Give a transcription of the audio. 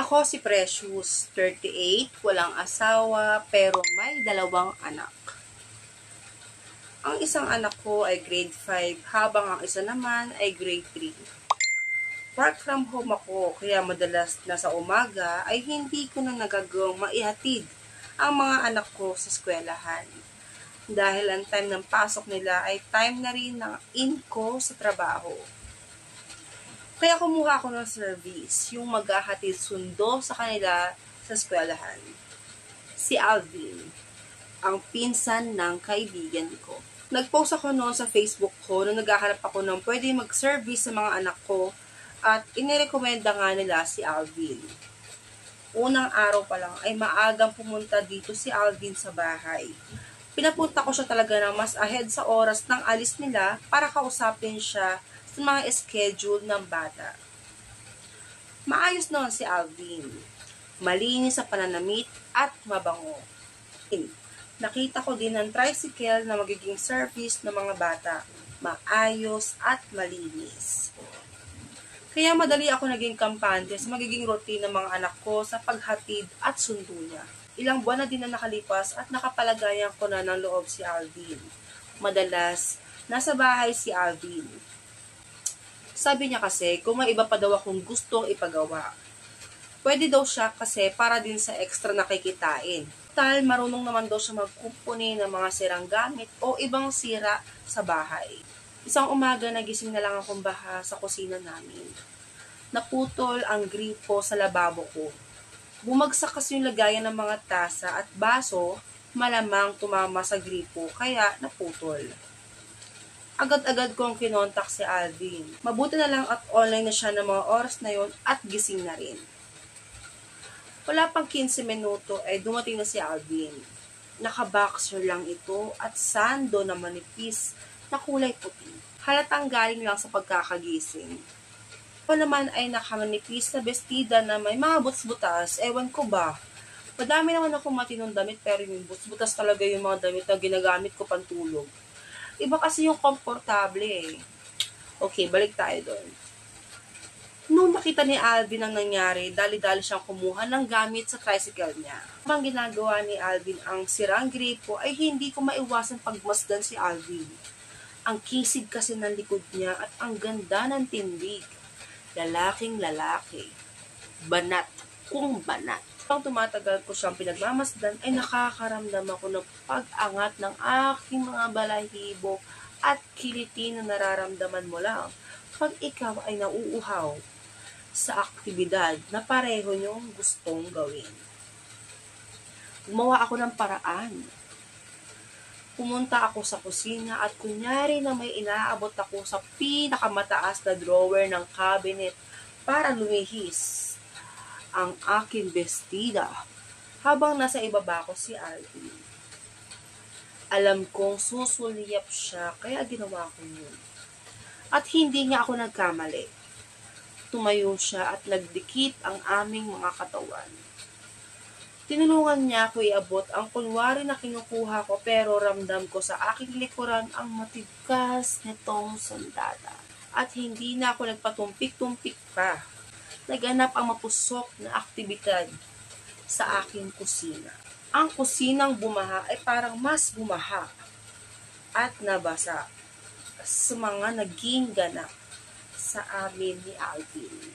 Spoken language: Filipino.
Ako si Precious, 38, walang asawa, pero may 2 anak. Ang isang anak ko ay grade 5, habang ang isa naman ay grade 3. Work from home ako, kaya madalas na sa umaga ay hindi ko na nagagawang maihatid ang mga anak ko sa eskwelahan. Dahil ang time ng pasok nila ay time na rin ng in ko sa trabaho. Kaya kumuha ako ng service, yung maghahatid sundo sa kanila sa eskwelahan. Si Alvin, ang pinsan ng kaibigan ko. Nag-post ako noon sa Facebook ko na naghahanap ako ng pwede mag-service sa mga anak ko at inirekomenda nga nila si Alvin. Unang araw pa lang ay maagang pumunta dito si Alvin sa bahay. Pinapunta ko siya talaga ng mas ahead sa oras ng alis nila para kausapin siya sa mga schedule ng bata. Maayos naman si Alvin. Malinis sa pananamit at mabango. Nakita ko din ang tricycle na magiging service ng mga bata. Maayos at malinis. Kaya madali ako naging kampante sa magiging routine ng mga anak ko sa paghatid at sundo niya. Ilang buwan na din na nakalipas at nakapalagayan ko na ng loob si Alvin. Madalas, nasa bahay si Alvin. Sabi niya kasi kung may iba pa daw akong gustong ipagawa. Pwede daw siya kasi para din sa extra na kikitain. Tal, marunong naman daw siya magkumpuni ng mga sirang gamit o ibang sira sa bahay. Isang umaga nagising na lang akong baha sa kusina namin. Naputol ang gripo sa lababo ko. Bumagsak kasi yung lagayan ng mga tasa at baso, malamang tumama sa gripo kaya naputol. Agad-agad kong kinontak si Alvin. Mabuti na lang at online na siya ng mga oras na yon at gising na rin. Wala pang 15 minuto ay dumating na si Alvin. Naka-boxer lang ito at sando na manipis na kulay puti. Halatang galing lang sa pagkakagising. O naman ay nakamanipis na bestida na may mga butas-butas, ewan ko ba. Madami naman akong matinong damit pero yung butas talaga yung mga damit na ginagamit ko pantulog. Iba kasi yung komportable eh. Okay, balik tayo doon. Nung nakita ni Alvin ang nangyari, dali-dali siyang kumuha ng gamit sa tricycle niya. Habang ginagawa ni Alvin ang sirang gripo ay hindi ko maiwasan pagmasdan si Alvin. Ang kisig kasi ng likod niya at ang ganda ng tindig. Lalaking lalaki. Banat kung banat. Pag tumatagal ko siyang pinagmamasdan ay nakakaramdam ako ng pag-angat ng aking mga balahibo at kiliti na nararamdaman mo lang pag ikaw ay nauuhaw sa aktibidad na pareho niyong gustong gawin. Gumawa ako ng paraan. Pumunta ako sa kusina at kunyari na may inaabot ako sa pinakamataas na drawer ng cabinet para lumihis ang aking bestida habang nasa ibaba ko si Alvin. Alam kong susuliyap siya kaya ginawa ko yun. At hindi niya ako nagkamali. Tumayo siya at nagdikit ang aming mga katawan. Tinulungan niya ako iabot ang kunwari na kinukuha ko pero ramdam ko sa aking likuran ang matigas nitong sandata. At hindi na ako nagpatumpik-tumpik pa. Naganap ang mapusok na aktibidad sa aking kusina. Ang kusinang bumaha ay parang mas bumaha at nabasa sa mga naging ganap sa amin ni Alvin.